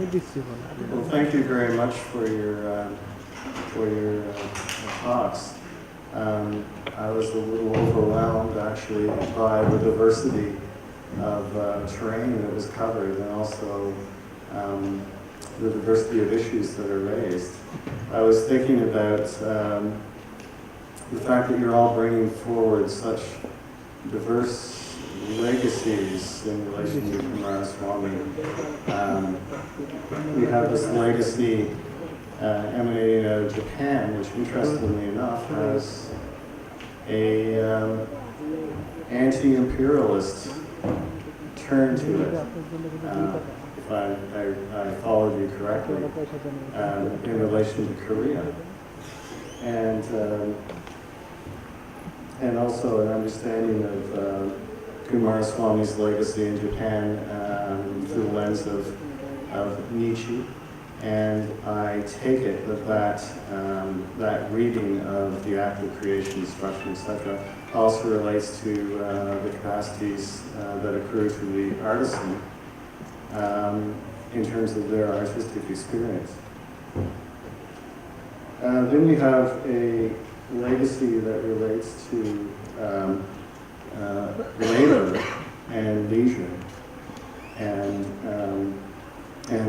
Well, thank you very much for your talks. I was a little overwhelmed actually by the diversity of terrain that was covered, and also the diversity of issues that are raised. I was thinking about the fact that you're all bringing forward such diverse legacies in relation to Kumaraswamy. We have this legacy emanating out of Japan, which interestingly enough has a anti-imperialist turn to it. If I followed you correctly, in relation to Korea. And also an understanding of Kumaraswamy's legacy in Japan through the lens of Nietzsche. And I take it that reading of the act of creation, destruction, etc., also relates to the capacities that accrue to the artisan in terms of their artistic experience. Then we have a legacy that relates to labor and leisure, and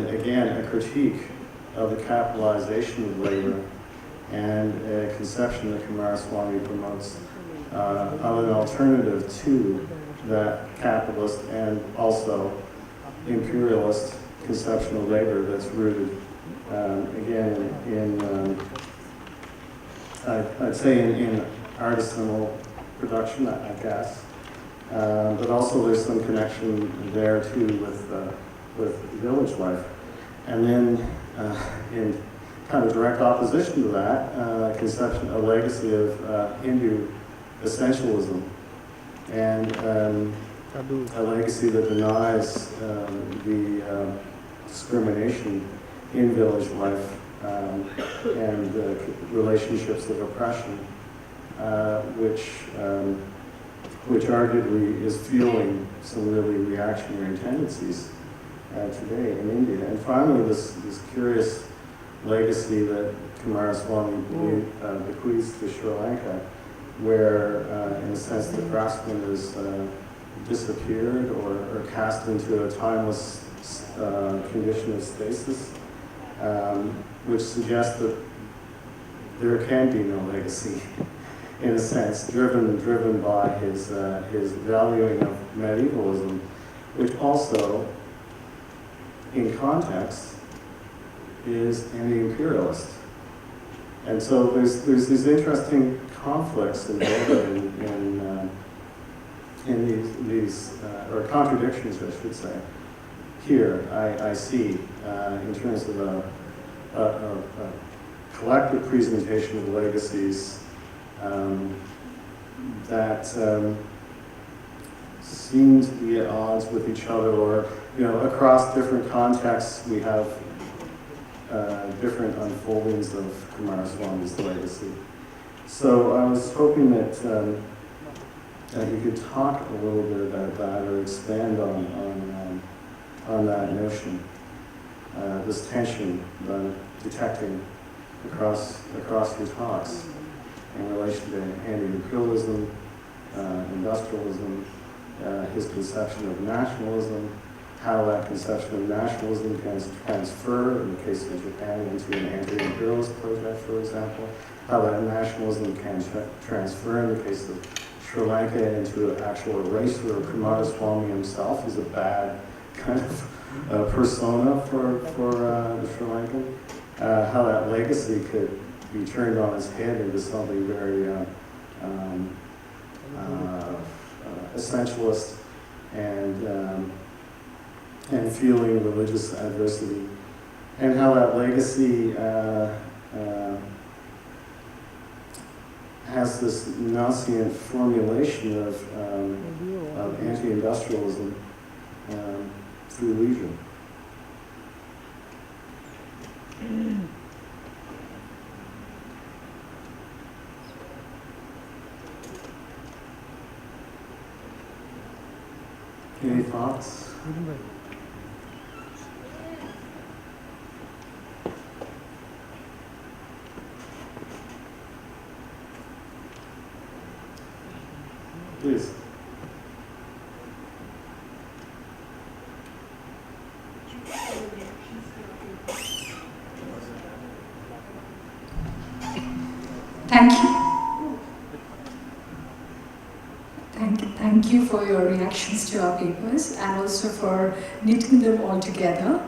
again a critique of the capitalization of labor, and a conception that Kumaraswamy promotes of an alternative to that capitalist and also imperialist conception of labor that's rooted again in I'd say in artisanal production, I guess, but also there's some connection there too with village life. And then in kind of direct opposition to that, conception, a legacy of Hindu essentialism, and a legacy that denies the discrimination in village life and relationships of oppression, which arguably is fueling some really reactionary tendencies today in India. And finally, this curious legacy that Kumaraswamy bequeaths to Sri Lanka, where, in a sense, the craftsman has disappeared or cast into a timeless condition of stasis, which suggests that there can be no legacy, in a sense, driven by his valuing of medievalism, which also, in context, is anti-imperialist. And so there's these interesting conflicts embedded in these or contradictions, I should say. Here, I see, in terms of a collective presentation of legacies that seem to be at odds with each other, or across different contexts we have different unfoldings of Kumaraswamy's legacy. So I was hoping that you could talk a little bit about that, or expand on that notion, this tension detecting across your talks in relation to anti-imperialism, industrialism, his conception of nationalism, how that conception of nationalism can transfer, in the case of Japan, into an anti-imperialist project, for example, how that nationalism can transfer, in the case of Sri Lanka, into an actual eraser of Kumaraswamy himself. He's a bad kind of persona for the Sri Lankan. How that legacy could be turned on its head into something very essentialist and feeling religious adversity, and how that legacy has this nascent formulation of anti-industrialism through leisure. Any thoughts? Please. Thank you. Thank you for your reactions to our papers and also for knitting them all together.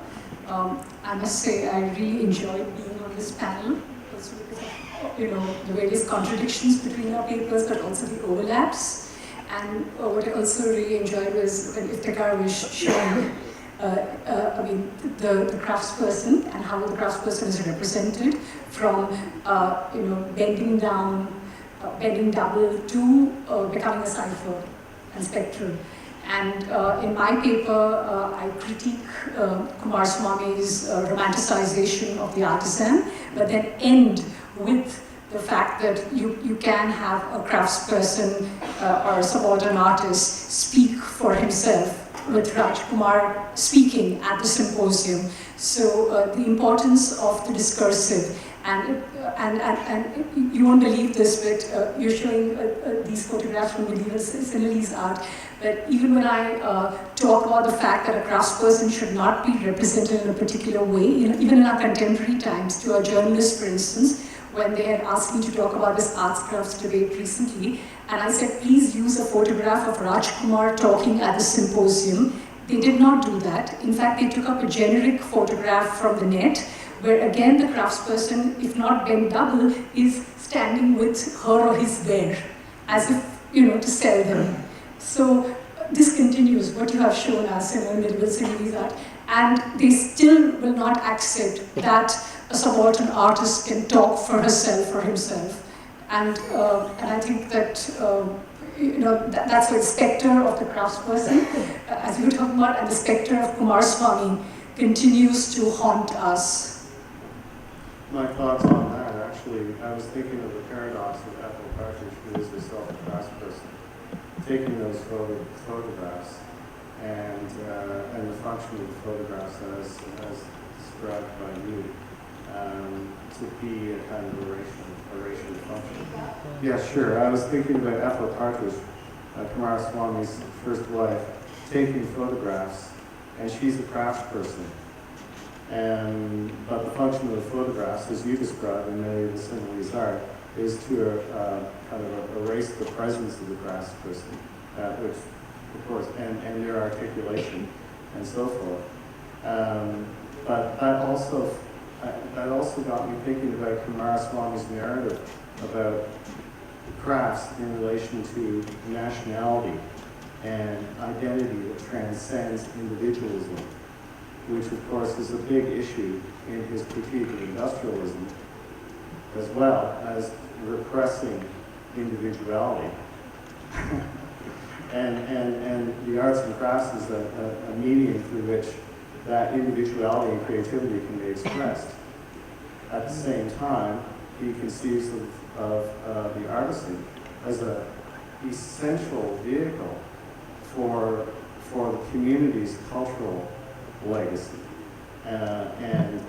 I must say I really enjoyed being on this panel, also because of the various contradictions between our papers, but also the overlaps. And what I also really enjoyed was when Iftikhar was showing the craftsperson and how the craftsperson is represented from bending double to becoming a cipher and spectral. And in my paper, I critique Kumar Swami's romanticization of the artisan, but then end with the fact that you can have a craftsperson or a subaltern artist speak for himself, with Raj Kumar speaking at the symposium. So the importance of the discursive, and you won't believe this, but you're showing these photographs from medieval Sinhalese art. But even when I talk about the fact that a craftsperson should not be represented in a particular way, even in our contemporary times, to our journalists, for instance, when they had asked me to talk about this arts crafts debate recently, and I said, please use a photograph of Raj Kumar talking at the symposium. They did not do that. In fact, they took up a generic photograph from the net, where again the craftsperson, if not bent double, is standing with her or his there, as if, to sell them. So this continues, what you have shown us in medieval Sinhalese art, and they still will not accept that a subaltern artist can talk for herself or himself. And I think that that's the specter of the craftsperson, as you were talking about, and the specter of Kumar Swami continues to haunt us. My thoughts on that, actually, I was thinking of the paradox of Ethel Partridge, who is herself a craftsperson, taking those photographs and the function of the photographs as described by you, to be a kind of a racial function. Yeah, sure. I was thinking about Ethel Partridge, Kumar Swami's first wife, taking photographs, and she's a craftsperson. But the function of the photographs, as you described in many of the Sinhalese art, is to kind of erase the presence of the craftsperson, which, of course, and their articulation and so forth. But that also got me thinking about Kumar Swami's narrative about crafts in relation to nationality and identity that transcends individualism, which of course is a big issue in his critique of industrialism, as well as repressing individuality. and the arts and crafts is a medium through which that individuality and creativity can be expressed. At the same time, he conceives of the artisan as an essential vehicle for the community's cultural legacy, and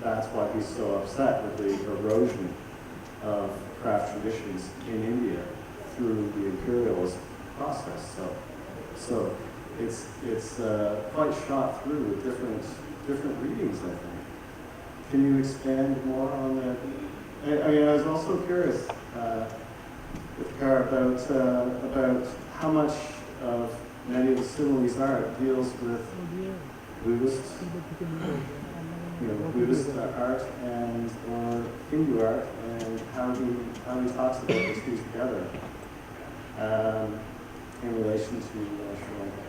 that's why he's so upset with the erosion of craft traditions in India through the imperialist process. So it's quite shot through with different readings, I think. Can you expand more on that? I was also curious, about how much of many of the Sinhalese art deals with Buddhist, Buddhist art and or Hindu art, and how he talks about those two together in relation to Sri Lanka.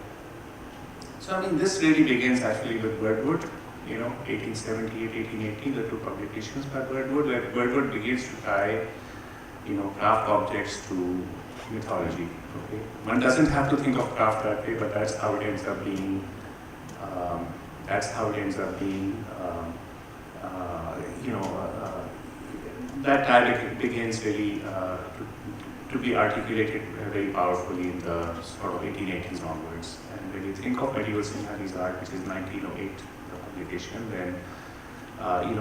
So I mean, this really begins actually with Birdwood, 1878, 1880, the two publications by Birdwood, where Birdwood begins to tie, craft objects to mythology. Okay, one doesn't have to think of craft that way, but that's how it ends up being. That dialect begins really to be articulated very powerfully in the sort of 1880s onwards. And when you think of medieval Sinhalese art, which is 1908, the publication, then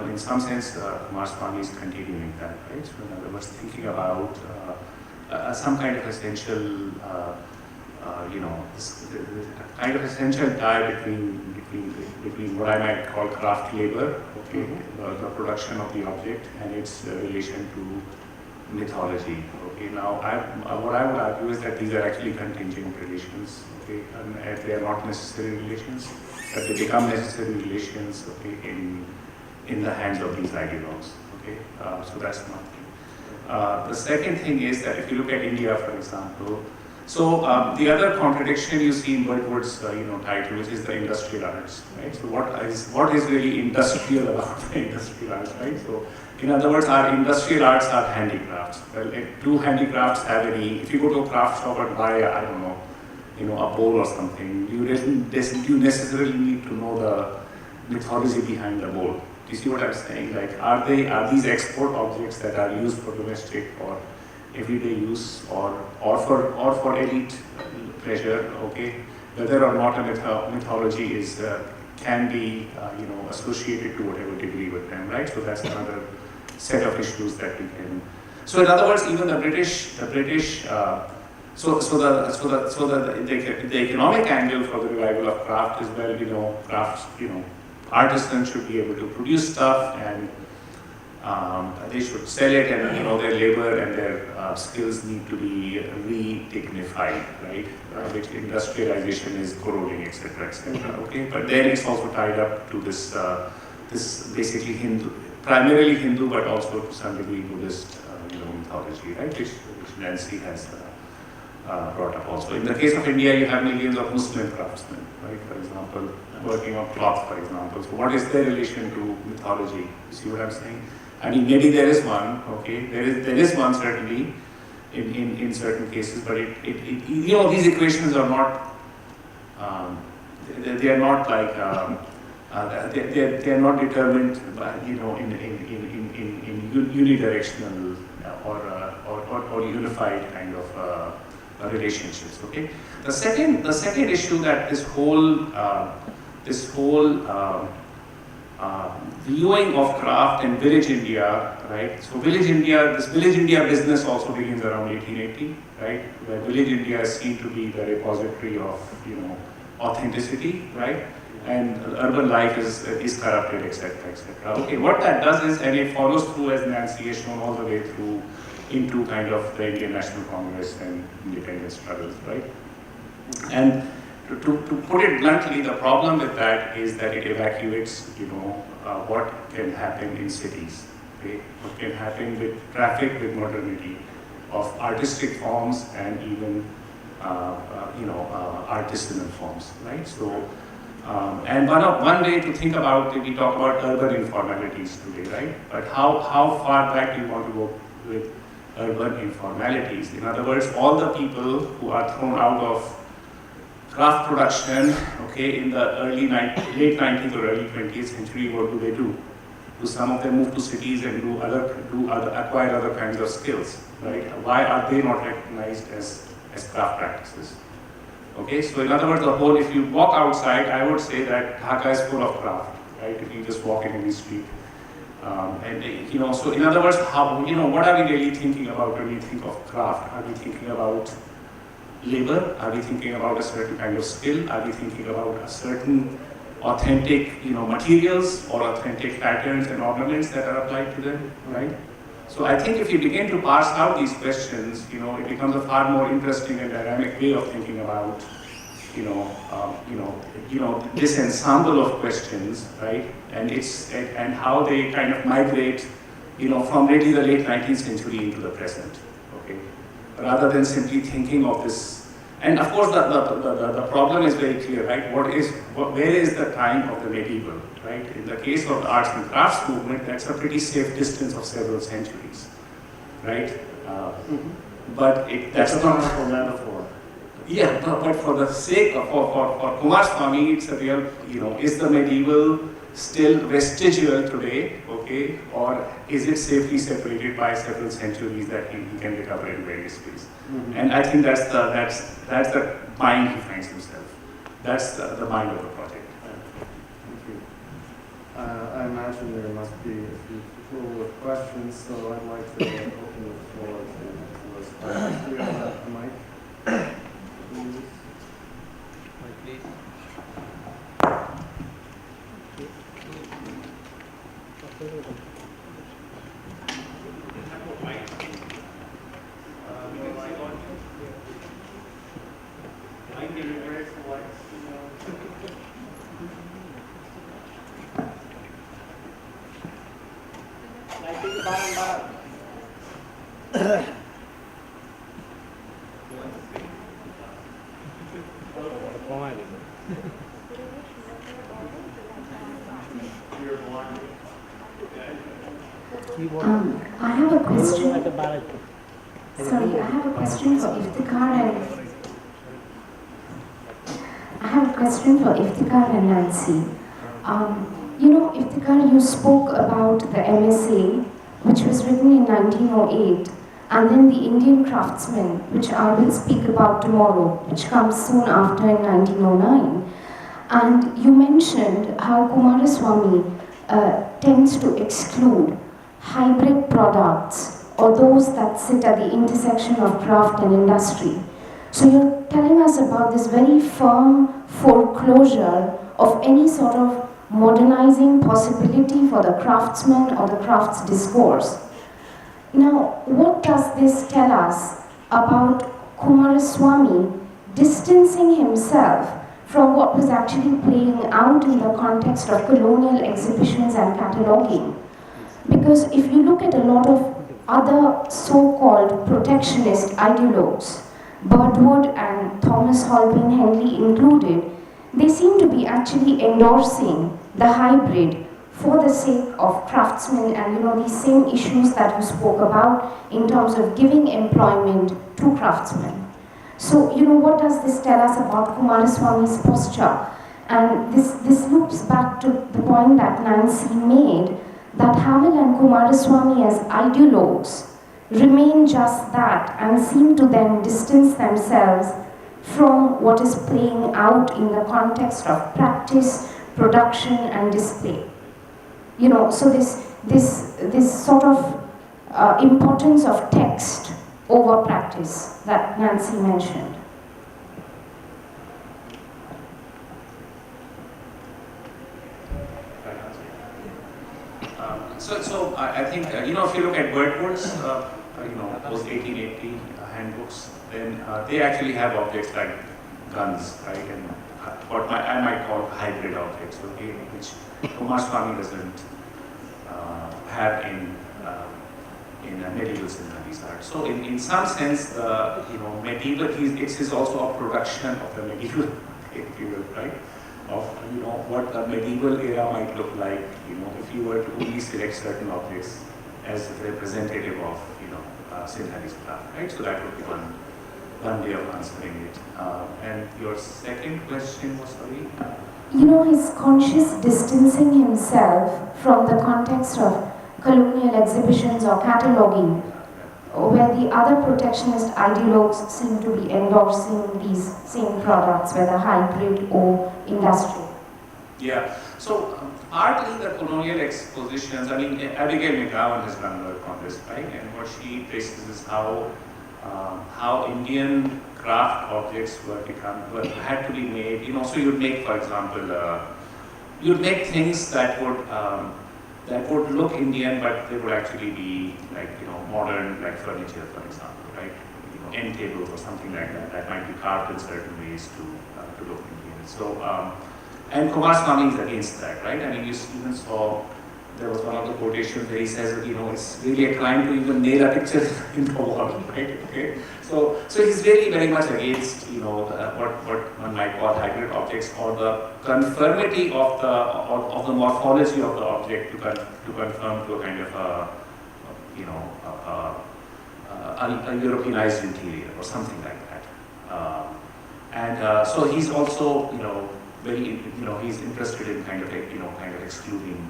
in some sense, Kumar Swami is continuing that, right? So in other words, thinking about some kind of essential, kind of essential tie between what I might call craft labor, okay, the production of the object and its relation to mythology. Okay, now what I would argue is that these are actually contingent relations. Okay, and they are not necessary relations, but they become necessary relations. Okay, in the hands of these ideologues. Okay, so that's one thing. The second thing is that if you look at India, for example, so the other contradiction you see in Birdwood's title, which is the industrial arts, right? So what is really industrial about the industrial arts, right? So in other words, our industrial arts are handicrafts. Well, do handicrafts have any? If you go to a craft shop and buy, I don't know, a bowl or something, you necessarily need to know the mythology behind the bowl. Do you see what I'm saying? Like, are these export objects that are used for domestic or everyday use or for elite pleasure? Okay, whether or not a mythology can be associated to whatever degree with them, right? So that's another set of issues that we can. So in other words, even the British. So the economic angle for the revival of craft is, well, crafts, artisans should be able to produce stuff and they should sell it, and their labor and their skills need to be re-dignified, right? Which industrialization is corroding, etc., etc. Okay, but then it's also tied up to this basically primarily Hindu, but also to some degree Buddhist mythology, right? Which Nancy has brought up also. In the case of India, you have millions of Muslim craftsmen, right? For example, working on cloth, for example. So what is their relation to mythology? You see what I'm saying? I mean, maybe there is one, okay? There is one certainly in certain cases, but these equations are not. They are not like they are not determined by in unidirectional or unified kind of relationships. Okay. The second issue that this whole viewing of craft in village India, right? So this village India business also begins around 1880, right? Where village India is seen to be the repository of authenticity, right? And urban life is corrupted, etc., etc. Okay, what that does is, and it follows through, as Nancy has shown, all the way through into kind of the Indian National Congress and independence struggles, right? And to put it bluntly, the problem with that is that it evacuates, what can happen in cities, okay? What can happen with traffic, with modernity, of artistic forms and even, artisanal forms, right? So, and one way to think about it, we talk about urban informalities today, right? But how far back do you want to go with urban informalities? In other words, all the people who are thrown out of craft production, okay, in the late 19th or early 20th century, what do they do? Do some of them move to cities and acquire other kinds of skills, right? Why are they not recognized as craft practices? Okay, so in other words, if you walk outside, I would say that Dhaka is full of craft, right? If you just walk in any street. So in other words, what are we really thinking about when we think of craft? Are we thinking about labor? Are we thinking about a certain kind of skill? Are we thinking about a certain authentic, materials or authentic patterns and ornaments that are applied to them, right? So I think if you begin to parse out these questions, it becomes a far more interesting and dynamic way of thinking about, this ensemble of questions, right? And how they kind of migrate, from really the late 19th century into the present, okay? Rather than simply thinking of this. And of course, the problem is very clear, right? Where is the time of the medieval, right? In the case of the arts and crafts movement, that's a pretty safe distance of several centuries, right? But that's a powerful metaphor. Yeah, but for the sake of, for Kumar Swami, it's a real, is the medieval still vestigial today, okay? Or is it safely separated by several centuries that he can recover in various ways? And I think that's the mind he finds himself. That's the mind of the project. Thank you. I imagine there must be a few people with questions, so I'd like to open the floor to those. Do we have a mic? Please. Please. I have a question. Sorry, I have a question for Iftikhar and Nancy. Iftikhar, you spoke about the MSA, which was written in 1908, and then the Indian Craftsman, which I will speak about tomorrow, which comes soon after in 1909. And you mentioned how Kumaraswamy tends to exclude hybrid products or those that sit at the intersection of craft and industry. So you're telling us about this very firm foreclosure of any sort of modernizing possibility for the craftsman or the crafts discourse. Now, what does this tell us about Kumaraswamy distancing himself from what was actually playing out in the context of colonial exhibitions and cataloguing? Because if you look at a lot of other so-called protectionist ideologues, Birdwood and Thomas Holbein Henley included, they seem to be actually endorsing the hybrid for the sake of craftsmen and these same issues that you spoke about in terms of giving employment to craftsmen. So, what does this tell us about Kumaraswamy's posture? And this loops back to the point that Nancy made, that Havel and Kumaraswamy as ideologues remain just that and seem to then distance themselves from what is playing out in the context of practice, production, and display. So this sort of importance of text over practice that Nancy mentioned. So I think, if you look at Birdwood's, those 1880 handbooks, then they actually have objects like guns, right, and what I might call hybrid objects, okay, which Kumaraswamy doesn't have in medieval Sinhalese art. So in some sense, medieval, it's also a production of the medieval period, right? Of what a medieval era might look like, if you were to only select certain objects as representative of Sinhalese craft, right? So that would be one way of answering it. And your second question was, sorry? His conscious distancing himself from the context of colonial exhibitions or cataloguing, where the other protectionist ideologues seem to be endorsing these same products, whether hybrid or industrial. Yeah, so partly the colonial expositions, Abigail McGowan has done work on this, right? And what she traces is how Indian craft objects had to be made. So you'd make, for example, you'd make things that would look Indian, but they would actually be like modern, like furniture, for example, right? End tables or something like that. That might be carved in certain ways to look Indian. So and Kumaraswamy is against that, right? You even saw there was one of the quotations where he says, it's really a crime to even nail a picture in the wall, right? Okay. So he's really very much against, what one might call hybrid objects, or the conformity of the morphology of the object to conform to a kind of a Europeanized interior or something like that. So he's also, very, he's interested in kind of excluding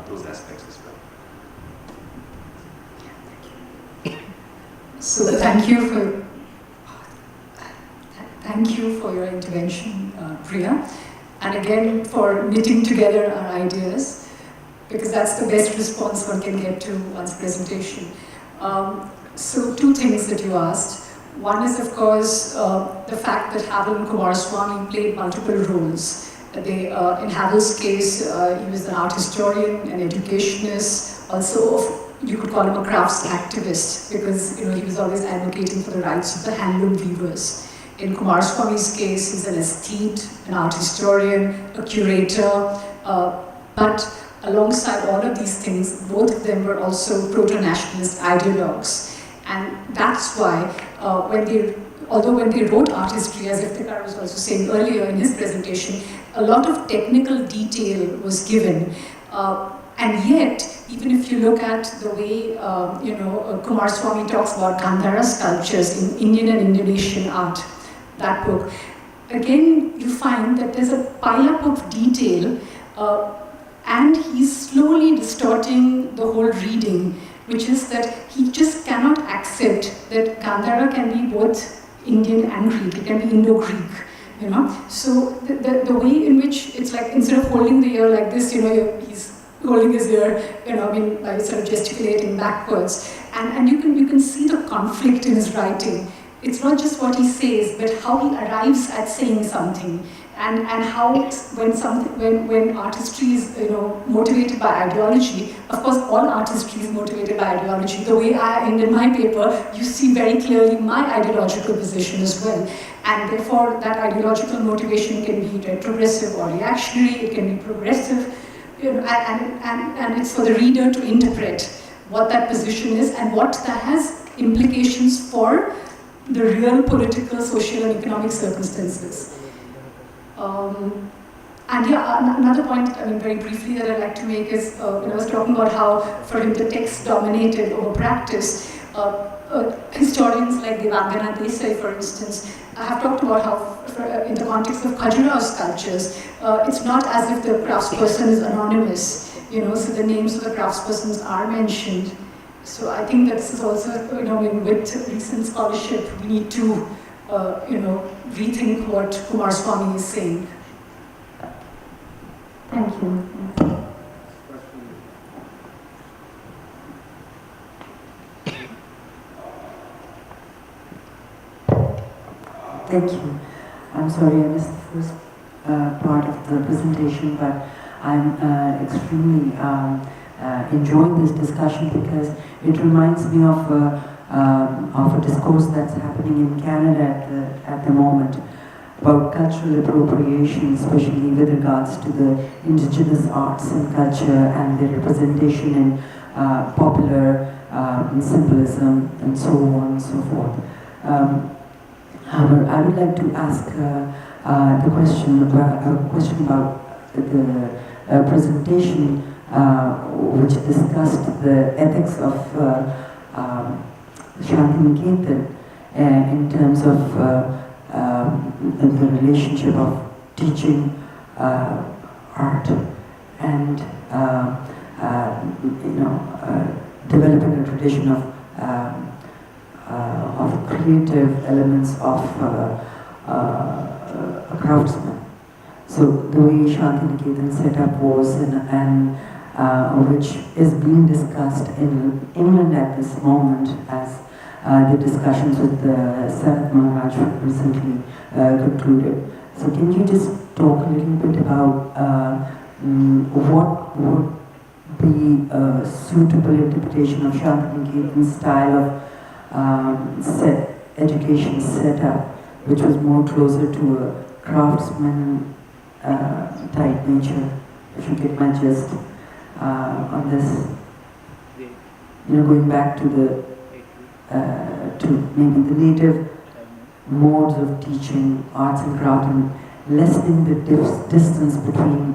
those aspects as well. So thank you for your intervention, Priya, and again for knitting together our ideas, because that's the best response one can get to one's presentation. So two things that you asked. One is, of course, the fact that Havel and Kumaraswamy played multiple roles. In Havel's case, he was an art historian, an educationist, also you could call him a crafts activist because he was always advocating for the rights of the handloom weavers. In Kumaraswamy's case, he's an aesthete, an art historian, a curator, but alongside all of these things, both of them were also proto-nationalist ideologues. And that's why when they wrote art history, as Iftikhar was also saying earlier in his presentation, a lot of technical detail was given. And yet, even if you look at the way Kumaraswamy talks about Gandhara sculptures in Indian and Indonesian art, that book, again you find that there's a pile-up of detail and he's slowly distorting the whole reading, which is that he just cannot accept that Gandhara can be both Indian and Greek, it can be Indo-Greek, So the way in which it's like, instead of holding the ear like this, he's holding his ear, by sort of gesticulating backwards. And you can see the conflict in his writing. It's not just what he says, but how he arrives at saying something. And how when artistry is motivated by ideology, of course all artistry is motivated by ideology. The way I end in my paper, you see very clearly my ideological position as well. And therefore that ideological motivation can be retrogressive or reactionary, it can be progressive, and it's for the reader to interpret what that position is and what that has implications for the real political, social and economic circumstances. Another point, very briefly, that I'd like to make is, when I was talking about how, for him, the text dominated over practice, historians like Devangana Desai, for instance, have talked about how, in the context of Khajuraho sculptures, it's not as if the craftsperson is anonymous, so the names of the craftspersons are mentioned. So I think that this is also, with recent scholarship, we need to rethink what Kumaraswamy is saying. Thank you. Thank you. I'm sorry I missed the first part of the presentation, but I'm extremely enjoying this discussion because it reminds me of a discourse that's happening in Canada at the moment about cultural appropriation, especially with regards to the indigenous arts and culture and their representation in popular symbolism and so on and so forth. However, I would like to ask a question about the presentation which discussed the ethics of Shantiniketan in terms of the relationship of teaching art and developing a tradition of creative elements of a craftsman. So the way Shantiniketan set up was which is being discussed in England at this moment as the discussions with the Sarat Maharaj recently concluded. So can you just talk a little bit about what would be a suitable interpretation of Shantiniketan's style of education setup, which was more closer to a craftsman type nature? If you get my gist on this, going back to maybe the native modes of teaching arts and craft and lessening the distance between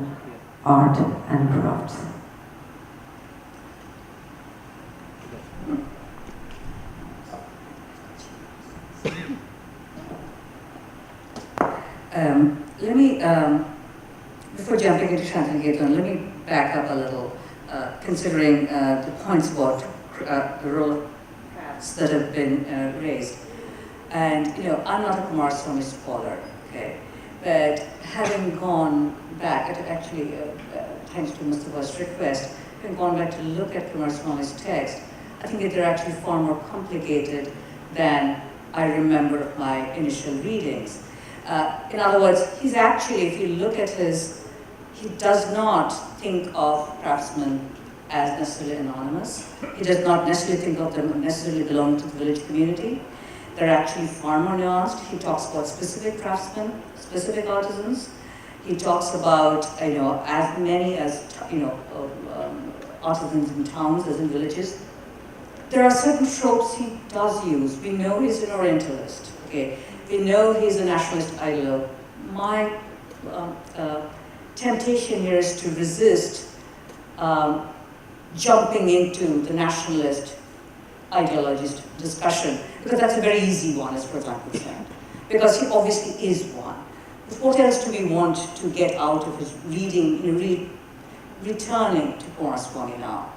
art and crafts. Let me, before jumping into Shantiniketan, let me back up a little, considering the points about the role of crafts that have been raised. And, I'm not a Kumaraswamy scholar, okay? But having gone back, actually, thanks to Mustafa's request, having gone back to look at Kumaraswamy's text, I think that they're actually far more complicated than I remember of my initial readings. In other words, he's actually, if you look at he does not think of craftsmen as necessarily anonymous. He does not necessarily think of them necessarily belonging to the village community. They're actually far more nuanced. He talks about specific craftsmen, specific artisans. He talks about, as many as, artisans in towns as in villages. There are certain tropes he does use. We know he's an Orientalist, okay? We know he's a nationalist idol. My temptation here is to resist jumping into the nationalist ideologist discussion, because that's a very easy one as far as I'm concerned, because he obviously is one. But what else do we want to get out of his reading, returning to Kumaraswamy now?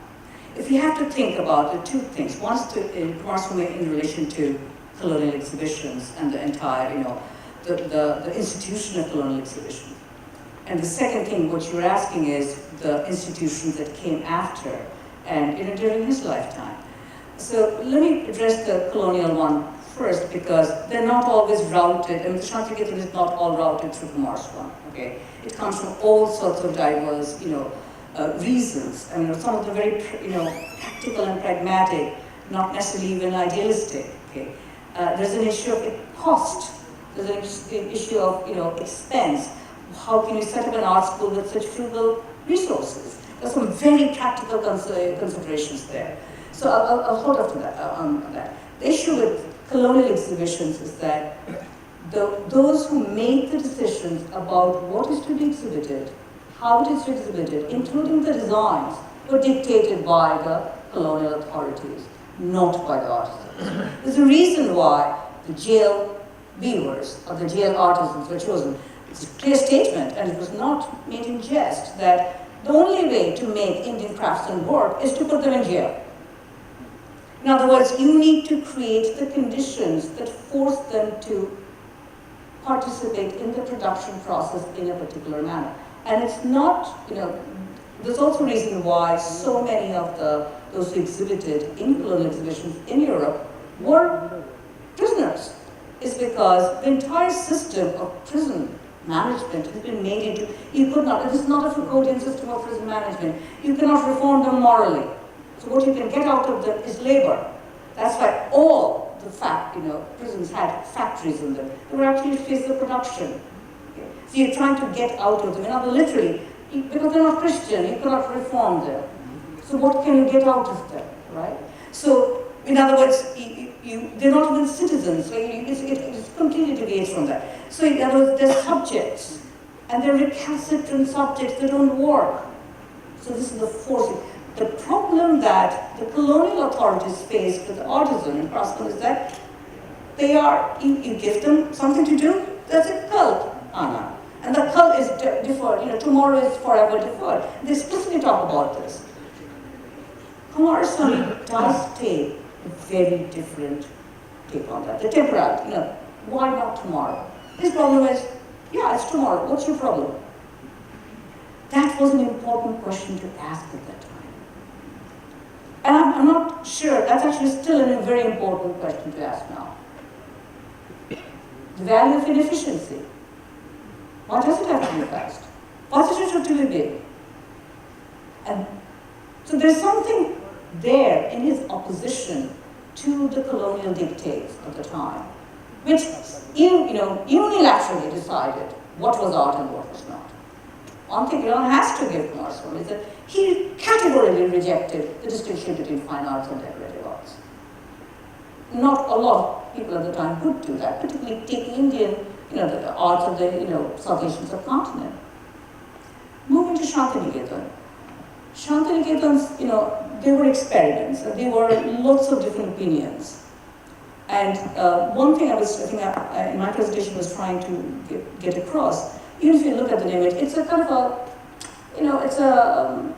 If we have to think about the two things, one is Kumaraswamy in relation to colonial exhibitions and the entire, the institution of colonial exhibition. And the second thing, what you're asking is the institutions that came after and during his lifetime. So let me address the colonial one first, because they're not always routed, and the Shantiniketan is not all routed through Kumaraswamy, okay? It comes from all sorts of diverse, reasons. I mean, some of them very, practical and pragmatic, not necessarily even idealistic, okay? There's an issue of cost. There's an issue of, expense. How can you set up an art school with such frugal resources? There's some very practical considerations there. So I'll hold up to that, on that. The issue with colonial exhibitions is that those who make the decisions about what is to be exhibited, how it is exhibited, including the designs, were dictated by the colonial authorities, not by the artisans. There's a reason why the jail weavers or the jail artisans were chosen. It's a clear statement, and it was not made in jest, that the only way to make Indian craftsmen work is to put them in jail. In other words, you need to create the conditions that force them to participate in the production process in a particular manner. And it's not, there's also a reason why so many of those who exhibited in colonial exhibitions in Europe were prisoners. Is because the entire system of prison management has been made into, you could not, it is not a Foucauldian system of prison management. You cannot reform them morally. So what you can get out of them is labor. That's why all the prisons had factories in them. They were actually phase of production. Okay. So you're trying to get out of them. Literally, because they're not Christian, you cannot reform them. So what can you get out of them, right? So, in other words, they're not even citizens. So it completely deviates from that. So in other words, they're subjects, and they're recalcitrant subjects. They don't work. So this is the forcing. The problem that the colonial authorities faced with the artisan and craftsman is that you give them something to do. There's a cult, Anna, and the cult is deferred. Tomorrow is forever deferred. They explicitly talk about this. Kumaraswamy does take a very different take on that. The temporality, why not tomorrow? His problem is, yeah, it's tomorrow. What's your problem? That was an important question to ask at that time. And I'm not sure, that's actually still a very important question to ask now. The value of inefficiency. Why does it have to be fast? Why does it have to be big? And so there's something there in his opposition to the colonial dictates of the time, which unilaterally decided what was art and what was not. One thing one has to give Kumaraswamy is that he categorically rejected the distinction between fine arts and decorative arts. Not a lot of people at the time could do that, particularly taking Indian, the arts of the South Asian subcontinent. Moving to Shantiniketan. Shantiniketans, they were experiments. There were lots of different opinions. And one thing in my presentation was trying to get across, even if you look at the image, it's a kind of a, it's a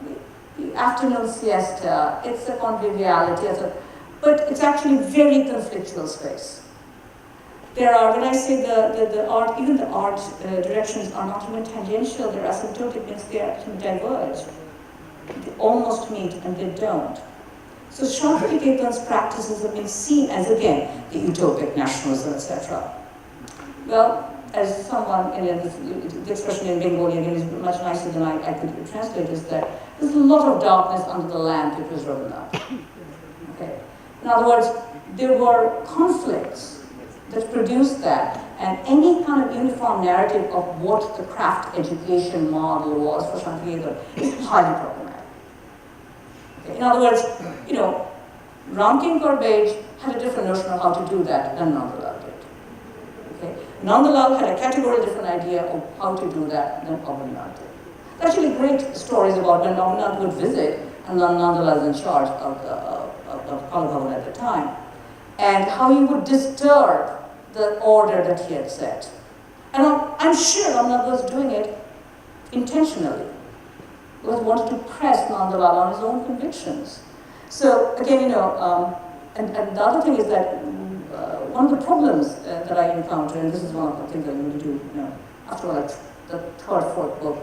afternoon siesta, it's a conviviality, but it's actually very conflictual space. There are, when I say the art, even the art directions are not even tangential, they're asymptotic, means they actually diverge. They almost meet and they don't. So Shantiniketan's practices have been seen as, again, the utopic nationalism, etc. Well, as someone, the expression in Bengali again is much nicer than I could translate, is that there's a lot of darkness under the lamp it was Rabindranath. Okay. In other words, there were conflicts that produced that, and any kind of uniform narrative of what the craft education model was for Shantiniketan is highly problematic. Okay. In other words, Ramkin Corbage had a different notion of how to do that than Nandalal did. Okay. Nandalal had a categorically different idea of how to do that than Abhinav did. There are actually great stories about when Abhinav would visit, and Nandalal was in charge of Kala Bhavan at the time, and how he would disturb the order that he had set. And I'm sure Abhinav was doing it intentionally. He was wanted to press Nandalal on his own convictions. So again, and the other thing is that one of the problems that I encounter, and this is one of the things I'm going to do, after all, the third, fourth book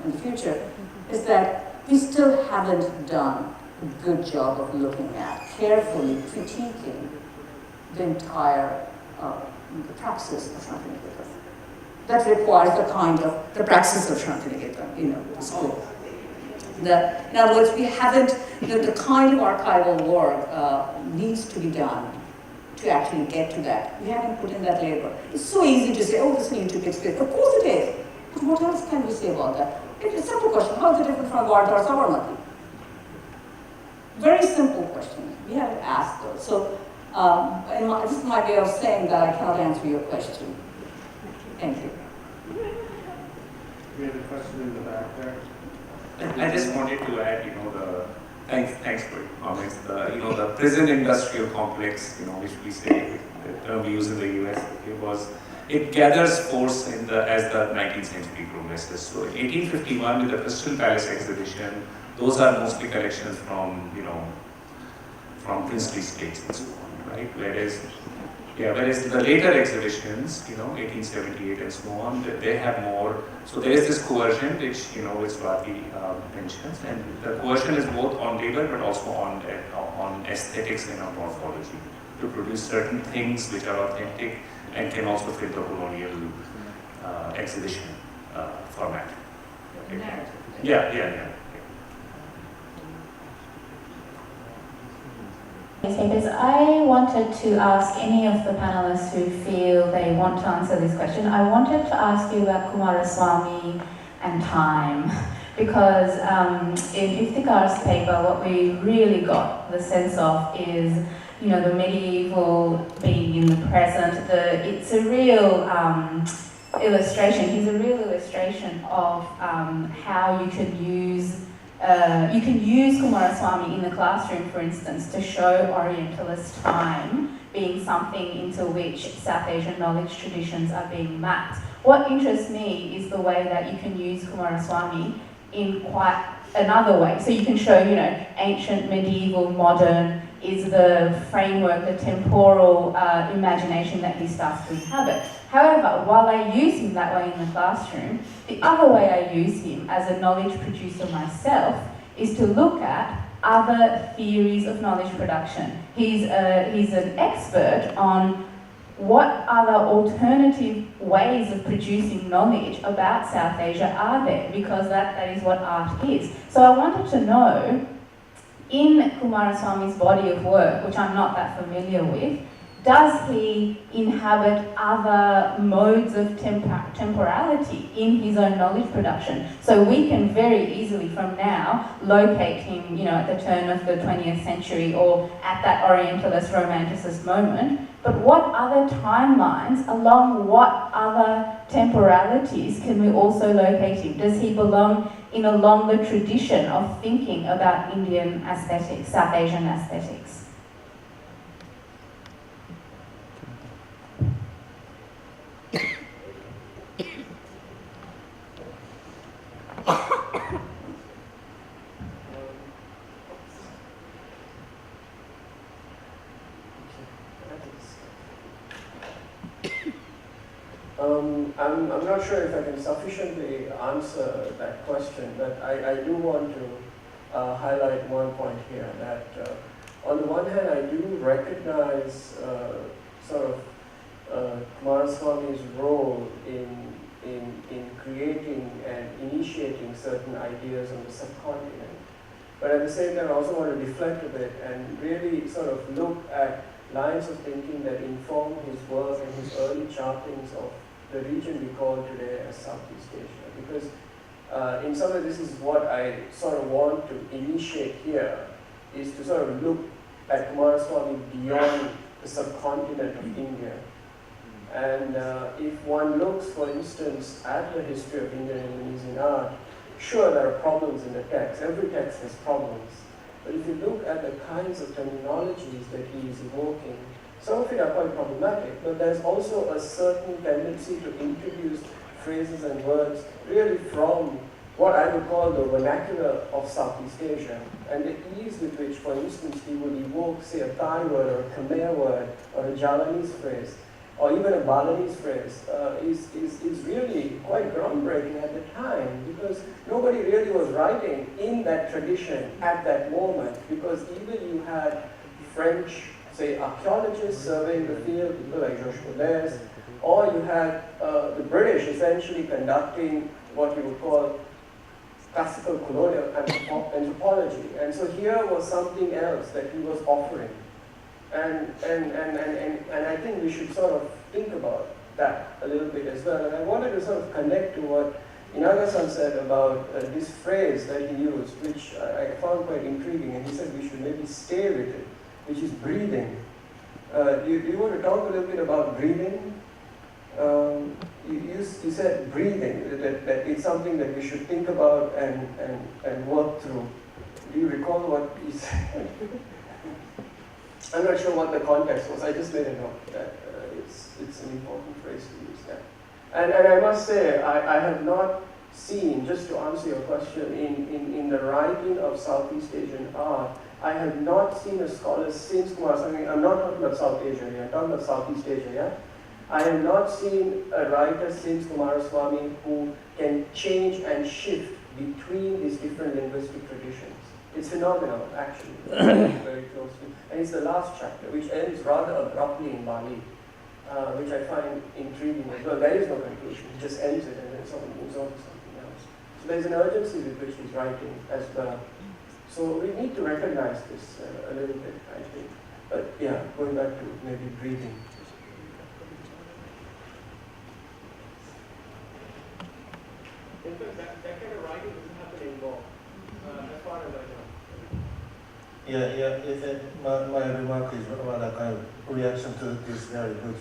in the future, is that we still haven't done a good job of looking at, carefully critiquing the entire the praxis of Shantiniketan. That requires the praxis of Shantiniketan, the school. In other words, we haven't, the kind of archival work needs to be done to actually get to that. We haven't put in that labor. It's so easy to say, oh, this is an utopic experience. Of course it is. But what else can we say about that? It's a simple question. How is it different from Varta or Sabarmati? Very simple question. We haven't asked those. So this is my way of saying that I cannot answer your question. Thank you. We had a question in the back there. I just wanted to add, thanks for your comments. The prison industrial complex, which we say, the term we use in the US, it gathers force as the 19th century progresses. So 1851 with the Crystal Palace exhibition, those are mostly collections from princely states and so on, right? Whereas the later exhibitions, 1878 and so on, they have more. So there is this coercion, which Swati mentions, and the coercion is both on labor but also on aesthetics and on morphology to produce certain things which are authentic and can also fit the colonial exhibition format. Okay. Yeah. Newspapers. I wanted to ask any of the panelists who feel they want to answer this question. I wanted to ask you about Kumaraswamy and time, because in Iftikhar's paper, what we really got the sense of is, the medieval being in the present. It's a real illustration. He's a real illustration of how you can use. You can use Kumaraswamy in the classroom, for instance, to show Orientalist time being something into which South Asian knowledge traditions are being mapped. What interests me is the way that you can use Kumaraswamy in quite another way. So you can show, ancient, medieval, modern is the framework, the temporal imagination that he starts to inhabit. However, while I use him that way in the classroom, the other way I use him as a knowledge producer myself is to look at other theories of knowledge production. He's an expert on what other alternative ways of producing knowledge about South Asia are there, because that is what art is. So I wanted to know, in Kumaraswamy's body of work, which I'm not that familiar with, does he inhabit other modes of temporality in his own knowledge production? So we can very easily from now locate him, at the turn of the 20th century or at that Orientalist Romanticist moment. But what other timelines, along what other temporalities can we also locate him? Does he belong in a longer tradition of thinking about Indian aesthetics, South Asian aesthetics? I'm not sure if I can sufficiently answer that question, but I do want to highlight one point here, that on the one hand, I do recognize Kumaraswamy's role in creating and initiating certain ideas on the subcontinent. But at the same time, I also want to reflect a bit and really sort of look at lines of thinking that inform his work and his early chartings of the region we call today as Southeast Asia. Because in some way, this is what I sort of want to initiate here, is to sort of look at Kumaraswamy beyond the subcontinent of India. And if one looks, for instance, at the history of Indian and Indonesian art, sure, there are problems in the text. Every text has problems. But if you look at the kinds of terminologies that he is evoking, some of it are quite problematic, but there's also a certain tendency to introduce phrases and words really from what I would call the vernacular of Southeast Asia, and the ease with which, for instance, he would evoke, say, a Thai word or a Khmer word or a Javanese phrase, or even a Balinese phrase, is really quite groundbreaking at the time, because nobody really was writing in that tradition at that moment, because either you had French, say, archaeologists surveying the field, people like Georges Boudais, or you had the British essentially conducting what you would call classical colonial anthropology. And so here was something else that he was offering. And I think we should sort of think about that a little bit as well. And I wanted to sort of connect to what Inaga-san said about this phrase that he used, which I found quite intriguing, and he said we should maybe stay with it, which is breathing. Do you want to talk a little bit about breathing? You said breathing, that it's something that we should think about and work through. Do you recall what he said? I'm not sure what the context was. I just made a note that it's an important phrase to use there. And I must say, I have not seen, just to answer your question, in the writing of Southeast Asian art, I have not seen a scholar since Kumaraswamy. I'm not talking about South Asia here, I'm talking about Southeast Asia, yeah? I have not seen a writer since Kumaraswamy who can change and shift between these different linguistic traditions. It's phenomenal, actually, very closely. And it's the last chapter, which ends rather abruptly in Bali, which I find intriguing as well. There is no conclusion, it just ends it and then someone moves on to something else. So there's an urgency with which he's writing as well. So we need to recognize this a little bit, I think. But yeah, going back to maybe breathing. In fact, that kind of writing doesn't happen anymore, as far as I know. My remark is rather kind of reaction to this very good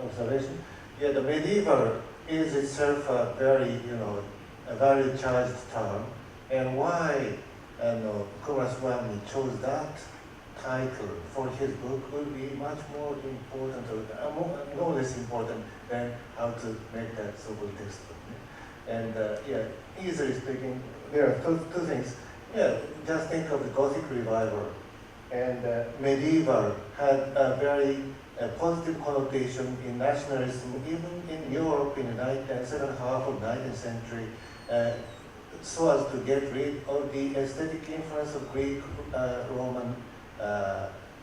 observation. Yeah, the medieval is itself a very, a very charged term, and why Kumaraswamy chose that title for his book will be much more important, or no less important than how to make that so-called textbook. And easily speaking, there are two things. Yeah, just think of the Gothic revival, and medieval had a very positive connotation in nationalism, even in Europe in the second half of 19th century, so as to get rid of the aesthetic influence of Greek, Roman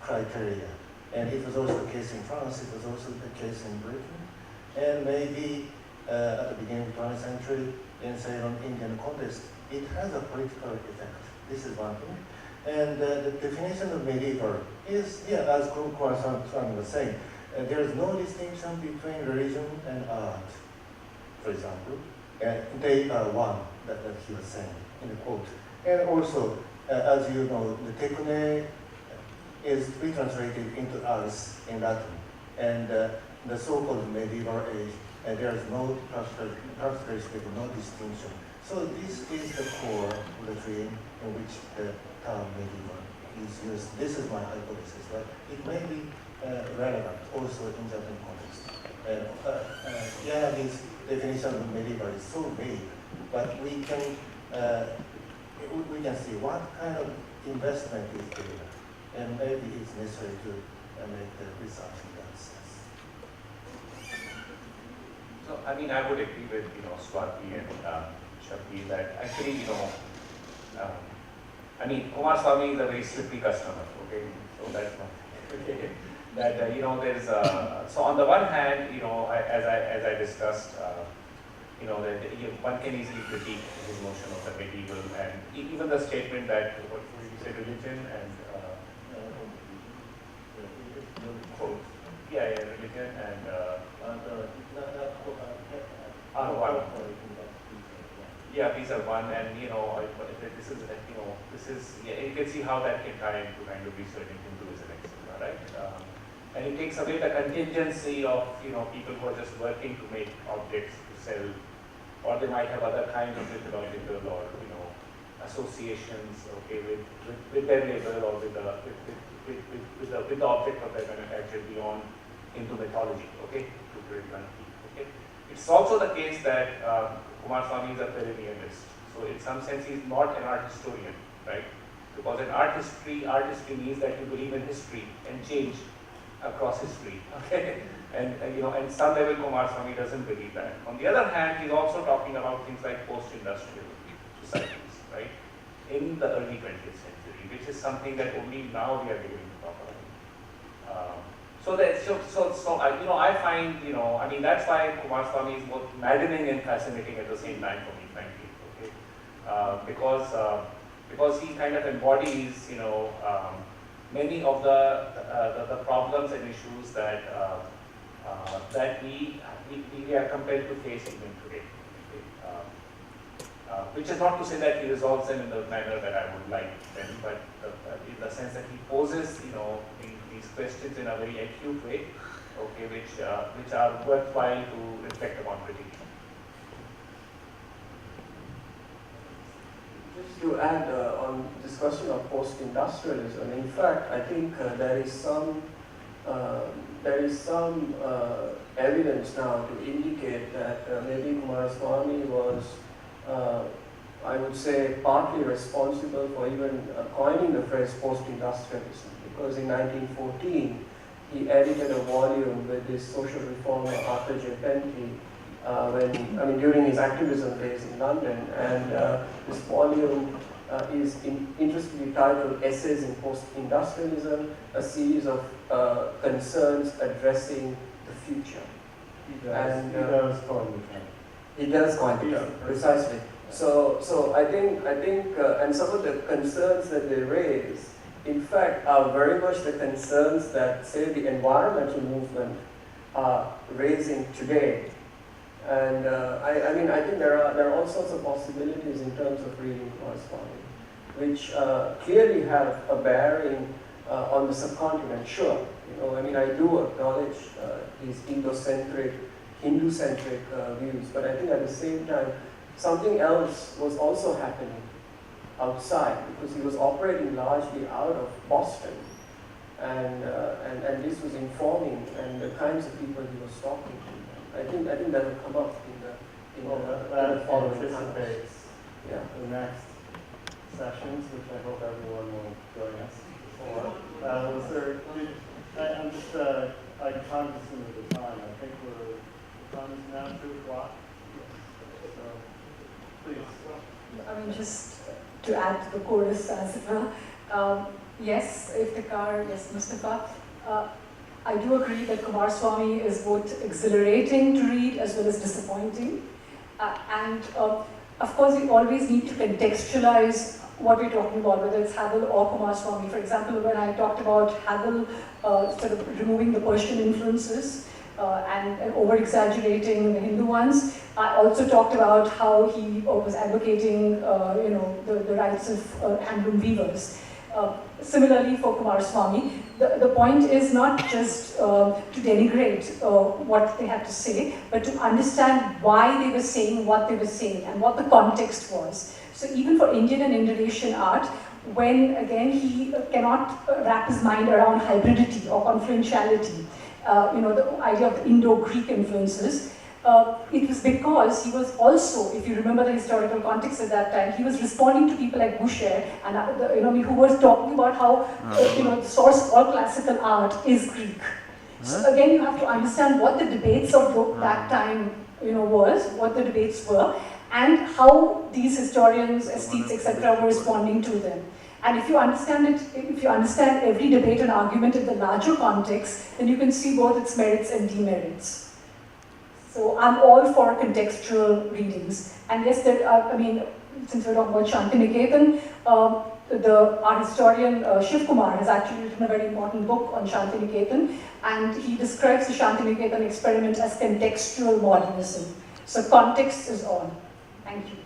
criteria. And it was also the case in France, it was also the case in Britain, and maybe at the beginning of the 20th century, in say on Indian context, it has a political effect. This is one thing. And the definition of medieval is, as Kumaraswamy was saying, there is no distinction between religion and art, for example. And they are one, that he was saying in the quote. And also, as you know, the techne is retranslated into ars in Latin. And the so-called medieval age, there is no practically speaking, no distinction. So this is the core of the tree in which the term medieval is used. This is my hypothesis, but it may be relevant also in Japanese context. Yanagi's definition of medieval is so vague, but we can see what kind of investment is there, and maybe it's necessary to make the research in that sense. So, I mean, I would agree with, Swati and Shabbir that actually, I mean, Kumaraswamy is a very slippery customer, okay? So that's not, okay. That, you know, there's, so on the one hand, you know, as I discussed, you know, that one can easily critique his notion of the medieval and even the statement that, what would you say, religion and, religion and, one. Yeah, these are one, and you know, this is, you know, this is, yeah, you can see how that can tie into kind of research into Hinduism, etc., right? And it takes away the contingency of, you know, people who are just working to make objects to sell, or they might have other kinds of mythological or, you know, associations, okay, with their labor or with the object of their manufacture beyond Hindu mythology, okay, to create one, okay. It's also the case that Kumaraswamy is a perennialist. So in some sense, he's not an art historian, right? Because in art history means that you believe in history and change across history, okay? And you know, at some level, Kumaraswamy doesn't believe that. On the other hand, he's also talking about things like post-industrial societies, right? In the early 20th century, which is something that only now we are beginning to talk about. So you know, I find, you know, I mean, that's why Kumaraswamy is both maddening and fascinating at the same time for me, frankly, okay? Because he kind of embodies, you know, many of the problems and issues that that we are compelled to face even today. Okay? Which is not to say that he resolves them in the manner that I would like them, but in the sense that he poses, you know, these questions in a very acute way, okay, which are worthwhile to reflect upon critically. Just to add on this question of post-industrialism, in fact, I think there is some evidence now to indicate that maybe Kumaraswamy was, I would say, partly responsible for even coining the phrase post-industrialism, because in 1914 he edited a volume with this social reformer Arthur J. Bentley during his activism days in London, and this volume is interestingly titled Essays in Post-Industrialism, a series of concerns addressing the future. He does coin the term. He does coin the term, precisely. So I think, and some of the concerns that they raise, in fact, are very much the concerns that, say, the environmental movement are raising today. And I think there are all sorts of possibilities in terms of reading Kumaraswamy, which clearly have a bearing on the subcontinent. Sure, you know, I mean, I do acknowledge his Indo-centric, Hindu-centric views, but I think at the same time, something else was also happening outside, because he was operating largely out of Boston, and this was informing and the kinds of people he was talking to. I think that will come up in the following anticipates the next sessions, which I hope everyone will join us for. I'm just I'm cognizant of the time. I think the time is now 2:00. So please. I mean, just to add to the chorus as it were, yes, Iftikhar, yes, Mustafa. I do agree that Kumaraswamy is both exhilarating to read as well as disappointing. And of course, we always need to contextualize what we're talking about, whether it's Hegel or Kumaraswamy. For example, when I talked about Hegel sort of removing the Persian influences and over-exaggerating the Hindu ones, I also talked about how he was advocating the rights of handloom weavers. Similarly for Kumaraswamy, the point is not just to denigrate what they had to say, but to understand why they were saying what they were saying and what the context was. So even for Indian and Indonesian art, when again he cannot wrap his mind around hybridity or confluentiality, the idea of the Indo-Greek influences, it was because he was also, if you remember the historical context at that time, he was responding to people like Boucher and who was talking about how the source of all classical art is Greek. So again, you have to understand what the debates of that time was, what the debates were, and how these historians, aesthetes, etc. were responding to them. And if you understand it, if you understand every debate and argument in the larger context, then you can see both its merits and demerits. So I'm all for contextual readings. And yes, there are, I mean, since we're talking about Shantiniketan, our historian Shiv Kumar has actually written a very important book on Shantiniketan, and he describes the Shantiniketan experiment as contextual modernism. So context is all. Thank you.